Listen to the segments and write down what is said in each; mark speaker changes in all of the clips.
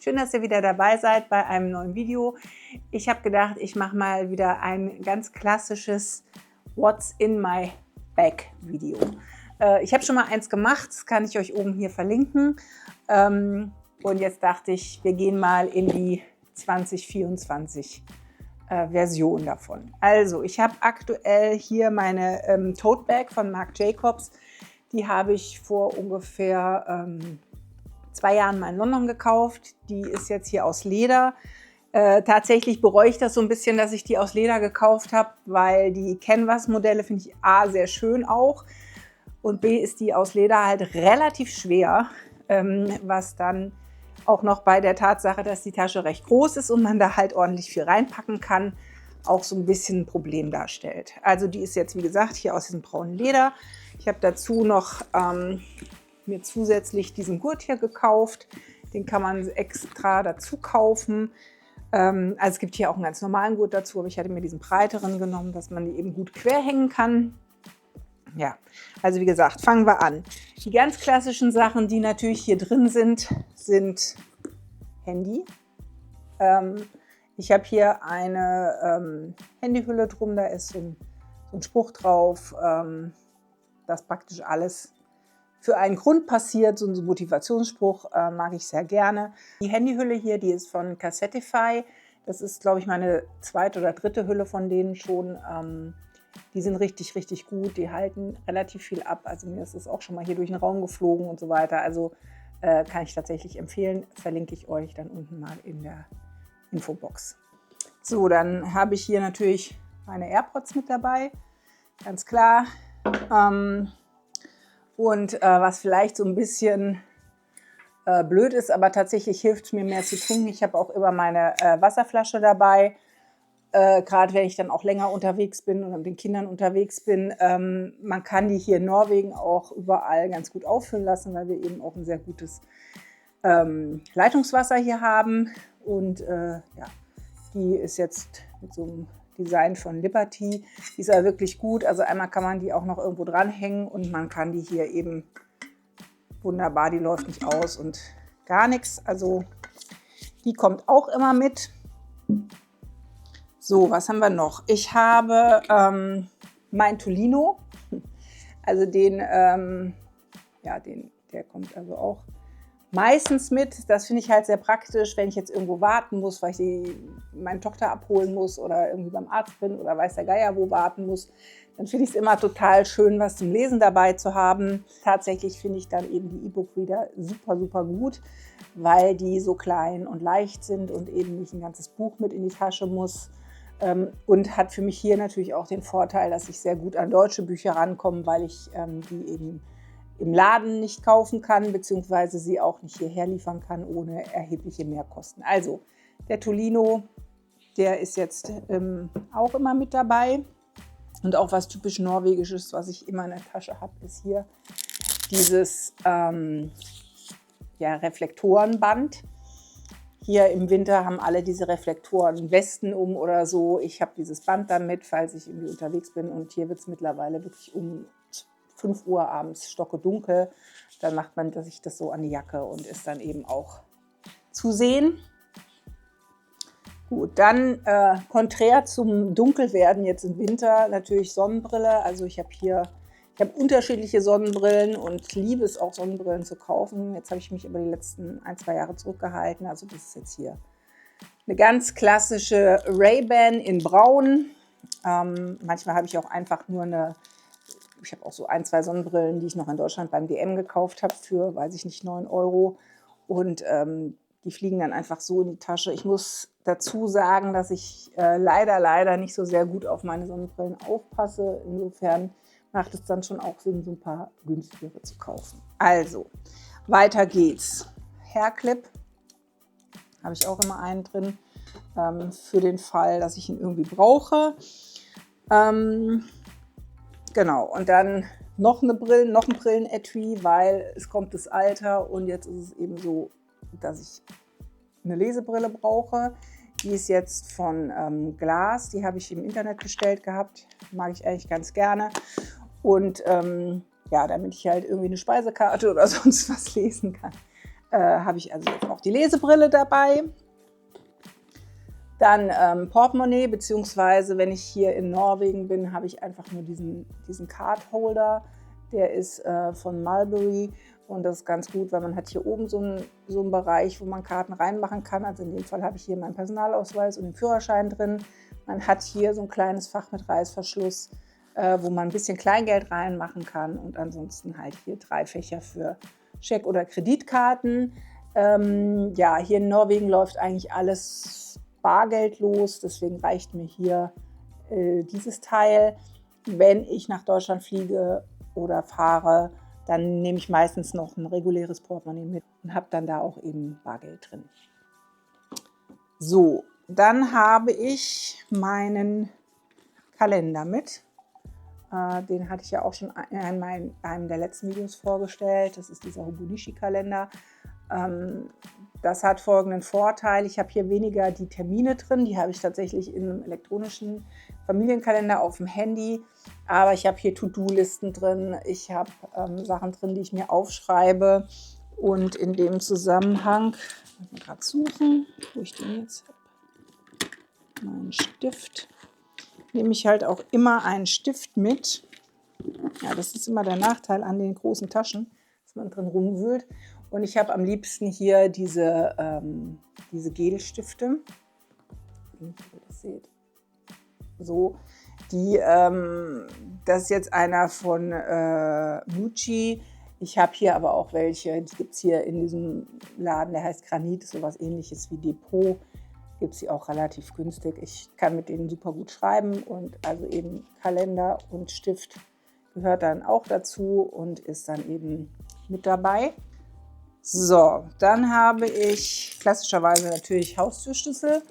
Speaker 1: Schön, dass ihr wieder dabei seid bei einem neuen Video. Ich habe gedacht, ich mache mal wieder ein ganz klassisches What's in my bag Video. Ich habe schon mal eins gemacht, das kann ich euch oben hier verlinken. Und jetzt dachte ich, wir gehen mal in die 2024 Version davon. Also, ich habe aktuell hier meine Tote Bag von Marc Jacobs. Die habe ich vor ungefähr 2 Jahren mal in London gekauft. Die ist jetzt hier aus Leder. Tatsächlich bereue ich das so ein bisschen, dass ich die aus Leder gekauft habe, weil die Canvas-Modelle finde ich A, sehr schön auch, und B, ist die aus Leder halt relativ schwer, was dann auch noch bei der Tatsache, dass die Tasche recht groß ist und man da halt ordentlich viel reinpacken kann, auch so ein bisschen ein Problem darstellt. Also die ist jetzt, wie gesagt, hier aus diesem braunen Leder. Ich habe dazu noch mir zusätzlich diesen Gurt hier gekauft. Den kann man extra dazu kaufen. Also es gibt hier auch einen ganz normalen Gurt dazu, aber ich hatte mir diesen breiteren genommen, dass man die eben gut quer hängen kann. Ja, also wie gesagt, fangen wir an. Die ganz klassischen Sachen, die natürlich hier drin sind, sind Handy. Ich habe hier eine Handyhülle drum, da ist so ein Spruch drauf, dass praktisch alles für einen Grund passiert, so ein Motivationsspruch, mag ich sehr gerne. Die Handyhülle hier, die ist von Cassetify. Das ist, glaube ich, meine 2. oder 3. Hülle von denen schon. Die sind richtig, richtig gut. Die halten relativ viel ab. Also mir ist es auch schon mal hier durch den Raum geflogen und so weiter. Also kann ich tatsächlich empfehlen. Verlinke ich euch dann unten mal in der Infobox. So, dann habe ich hier natürlich meine AirPods mit dabei. Ganz klar. Und was vielleicht so ein bisschen blöd ist, aber tatsächlich hilft es mir mehr zu trinken. Ich habe auch immer meine Wasserflasche dabei. Gerade wenn ich dann auch länger unterwegs bin und mit den Kindern unterwegs bin. Man kann die hier in Norwegen auch überall ganz gut auffüllen lassen, weil wir eben auch ein sehr gutes Leitungswasser hier haben. Und ja, die ist jetzt mit so einem Design von Liberty. Die ist aber wirklich gut. Also einmal kann man die auch noch irgendwo dranhängen und man kann die hier eben wunderbar, die läuft nicht aus und gar nichts. Also die kommt auch immer mit. So, was haben wir noch? Ich habe mein Tolino. Also der kommt also auch meistens mit. Das finde ich halt sehr praktisch, wenn ich jetzt irgendwo warten muss, weil ich meine Tochter abholen muss oder irgendwie beim Arzt bin oder weiß der Geier wo warten muss. Dann finde ich es immer total schön, was zum Lesen dabei zu haben. Tatsächlich finde ich dann eben die E-Book-Reader super, super gut, weil die so klein und leicht sind und eben nicht ein ganzes Buch mit in die Tasche muss. Und hat für mich hier natürlich auch den Vorteil, dass ich sehr gut an deutsche Bücher rankomme, weil ich die eben im Laden nicht kaufen kann, beziehungsweise sie auch nicht hierher liefern kann ohne erhebliche Mehrkosten. Also der Tolino, der ist jetzt auch immer mit dabei. Und auch was typisch Norwegisches, was ich immer in der Tasche habe, ist hier dieses Reflektorenband. Hier im Winter haben alle diese Reflektoren Westen um oder so. Ich habe dieses Band dann mit, falls ich irgendwie unterwegs bin. Und hier wird es mittlerweile wirklich um 5 Uhr abends stockedunkel. Dann macht man sich das so an die Jacke und ist dann eben auch zu sehen. Gut, dann konträr zum Dunkelwerden jetzt im Winter natürlich Sonnenbrille. Also ich habe unterschiedliche Sonnenbrillen und liebe es auch, Sonnenbrillen zu kaufen. Jetzt habe ich mich über die letzten 1-2 Jahre zurückgehalten. Also das ist jetzt hier eine ganz klassische Ray-Ban in Braun. Manchmal habe ich auch einfach nur ich habe auch so 1-2 Sonnenbrillen, die ich noch in Deutschland beim DM gekauft habe für, weiß ich nicht, 9 €. Und die fliegen dann einfach so in die Tasche. Ich muss dazu sagen, dass ich leider nicht so sehr gut auf meine Sonnenbrillen aufpasse. Insofern macht es dann schon auch Sinn, so ein paar günstigere zu kaufen. Also, weiter geht's. Hairclip habe ich auch immer einen drin, für den Fall, dass ich ihn irgendwie brauche. Genau, und dann noch ein Brillenetui, weil es kommt das Alter und jetzt ist es eben so, dass ich eine Lesebrille brauche. Die ist jetzt von Glas, die habe ich im Internet bestellt gehabt, mag ich eigentlich ganz gerne. Und ja, damit ich halt irgendwie eine Speisekarte oder sonst was lesen kann. habe ich also jetzt auch die Lesebrille dabei. Dann Portemonnaie, beziehungsweise wenn ich hier in Norwegen bin, habe ich einfach nur diesen Card-Holder. Der ist von Mulberry und das ist ganz gut, weil man hat hier oben so einen Bereich, wo man Karten reinmachen kann. Also in dem Fall habe ich hier meinen Personalausweis und den Führerschein drin. Man hat hier so ein kleines Fach mit Reißverschluss, wo man ein bisschen Kleingeld reinmachen kann und ansonsten halt hier 3 Fächer für Scheck- oder Kreditkarten. Ja, hier in Norwegen läuft eigentlich alles bargeldlos, deswegen reicht mir hier dieses Teil. Wenn ich nach Deutschland fliege oder fahre, dann nehme ich meistens noch ein reguläres Portemonnaie mit und habe dann da auch eben Bargeld drin. So, dann habe ich meinen Kalender mit. Den hatte ich ja auch schon in einem der letzten Videos vorgestellt. Das ist dieser Hobonichi-Kalender. Das hat folgenden Vorteil. Ich habe hier weniger die Termine drin. Die habe ich tatsächlich in einem elektronischen Familienkalender auf dem Handy. Aber ich habe hier To-Do-Listen drin. Ich habe Sachen drin, die ich mir aufschreibe. Und in dem Zusammenhang, ich muss mal gerade suchen, wo ich den jetzt habe. Meinen Stift. Nehme ich halt auch immer einen Stift mit. Ja, das ist immer der Nachteil an den großen Taschen, dass man drin rumwühlt. Und ich habe am liebsten hier diese Gelstifte. Wenn ihr das seht. So, das ist jetzt einer von Muji. Ich habe hier aber auch welche, die gibt es hier in diesem Laden, der heißt Granit, sowas ähnliches wie Depot. Gibt es sie auch relativ günstig. Ich kann mit denen super gut schreiben und also eben Kalender und Stift gehört dann auch dazu und ist dann eben mit dabei. So, dann habe ich klassischerweise natürlich Haustürschlüssel.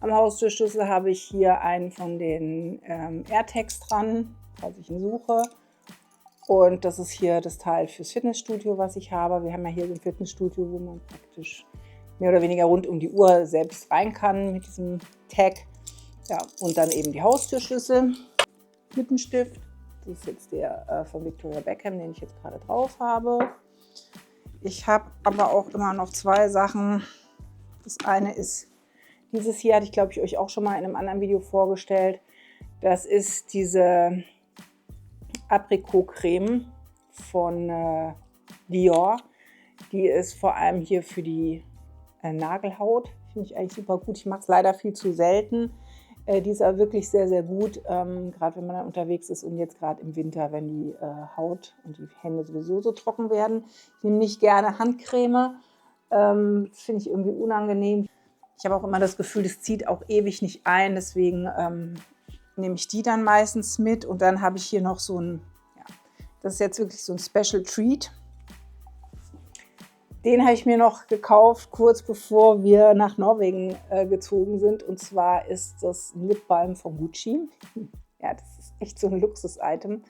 Speaker 1: Am Haustürschlüssel habe ich hier einen von den AirTags dran, falls ich ihn suche. Und das ist hier das Teil fürs Fitnessstudio, was ich habe. Wir haben ja hier so ein Fitnessstudio, wo man praktisch mehr oder weniger rund um die Uhr selbst rein kann mit diesem Tag. Ja, und dann eben die Haustürschlüssel mit dem Stift. Das ist jetzt der von Victoria Beckham, den ich jetzt gerade drauf habe. Ich habe aber auch immer noch 2 Sachen. Das eine ist, dieses hier hatte ich, glaube ich, euch auch schon mal in einem anderen Video vorgestellt. Das ist diese Aprikot-Creme von Dior. Die ist vor allem hier für die Nagelhaut. Finde ich eigentlich super gut. Ich mache es leider viel zu selten. Die ist aber wirklich sehr, sehr gut, gerade wenn man dann unterwegs ist und jetzt gerade im Winter, wenn die Haut und die Hände sowieso so trocken werden. Ich nehme nicht gerne Handcreme. Das finde ich irgendwie unangenehm. Ich habe auch immer das Gefühl, das zieht auch ewig nicht ein. Deswegen nehme ich die dann meistens mit. Und dann habe ich hier noch so ein, ja, das ist jetzt wirklich so ein Special Treat. Den habe ich mir noch gekauft, kurz bevor wir nach Norwegen gezogen sind. Und zwar ist das ein Lip Balm von Gucci. Ja, das ist echt so ein Luxus-Item.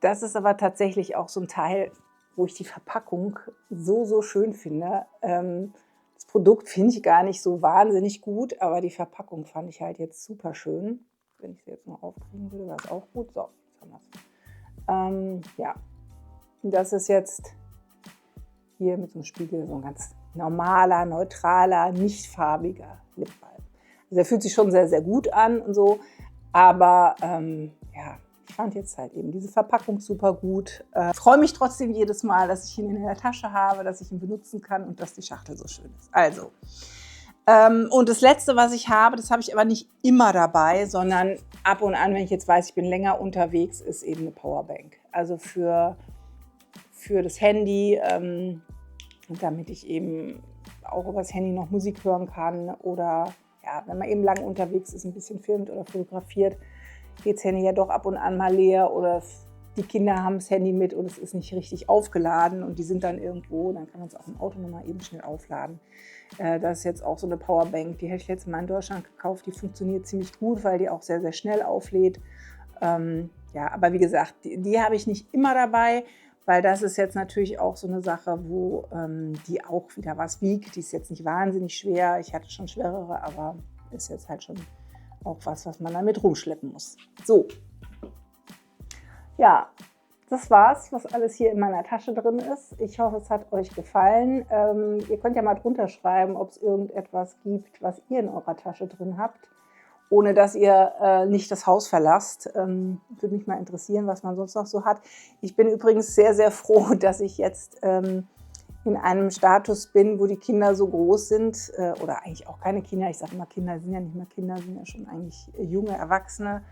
Speaker 1: Das ist aber tatsächlich auch so ein Teil, wo ich die Verpackung so, so schön finde. Das Produkt finde ich gar nicht so wahnsinnig gut, aber die Verpackung fand ich halt jetzt super schön. Wenn ich sie jetzt noch aufkriegen würde, wäre es auch gut. So, jetzt haben wir es. Ja, das ist jetzt hier mit so einem Spiegel so ein ganz normaler, neutraler, nicht farbiger Lip Balm. Also der fühlt sich schon sehr, sehr gut an und so, aber ja, ich fand jetzt halt eben diese Verpackung super gut. Ich freue mich trotzdem jedes Mal, dass ich ihn in der Tasche habe, dass ich ihn benutzen kann und dass die Schachtel so schön ist. Also, und das Letzte, was ich habe, das habe ich aber nicht immer dabei, sondern ab und an, wenn ich jetzt weiß, ich bin länger unterwegs, ist eben eine Powerbank. Also für das Handy, damit ich eben auch über das Handy noch Musik hören kann oder ja, wenn man eben lang unterwegs ist, ein bisschen filmt oder fotografiert, geht das Handy ja doch ab und an mal leer oder die Kinder haben das Handy mit und es ist nicht richtig aufgeladen und die sind dann irgendwo, dann kann man es auch im Auto nochmal eben schnell aufladen. Das ist jetzt auch so eine Powerbank, die hätte ich letztes Mal in Deutschland gekauft, die funktioniert ziemlich gut, weil die auch sehr, sehr schnell auflädt. Ja, aber wie gesagt, die habe ich nicht immer dabei, weil das ist jetzt natürlich auch so eine Sache, wo die auch wieder was wiegt. Die ist jetzt nicht wahnsinnig schwer. Ich hatte schon schwerere, aber ist jetzt halt schon auch was man damit rumschleppen muss. So. Ja, das war's, was alles hier in meiner Tasche drin ist. Ich hoffe, es hat euch gefallen. Ihr könnt ja mal drunter schreiben, ob es irgendetwas gibt, was ihr in eurer Tasche drin habt, ohne dass ihr nicht das Haus verlasst. Würde mich mal interessieren, was man sonst noch so hat. Ich bin übrigens sehr, sehr froh, dass ich jetzt in einem Status bin, wo die Kinder so groß sind, oder eigentlich auch keine Kinder, ich sage immer Kinder, sind ja nicht mehr Kinder, sind ja schon eigentlich junge Erwachsene,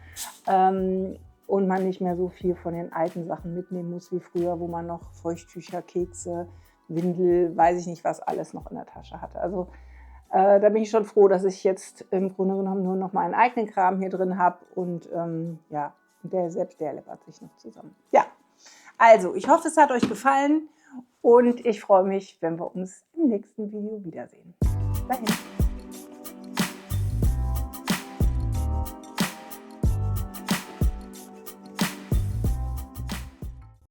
Speaker 1: und man nicht mehr so viel von den alten Sachen mitnehmen muss wie früher, wo man noch Feuchttücher, Kekse, Windel, weiß ich nicht, was alles noch in der Tasche hatte. Also da bin ich schon froh, dass ich jetzt im Grunde genommen nur noch meinen eigenen Kram hier drin habe und ja, selbst der läppert sich noch zusammen. Ja, also ich hoffe, es hat euch gefallen und ich freue mich, wenn wir uns im nächsten Video wiedersehen. Bis dahin.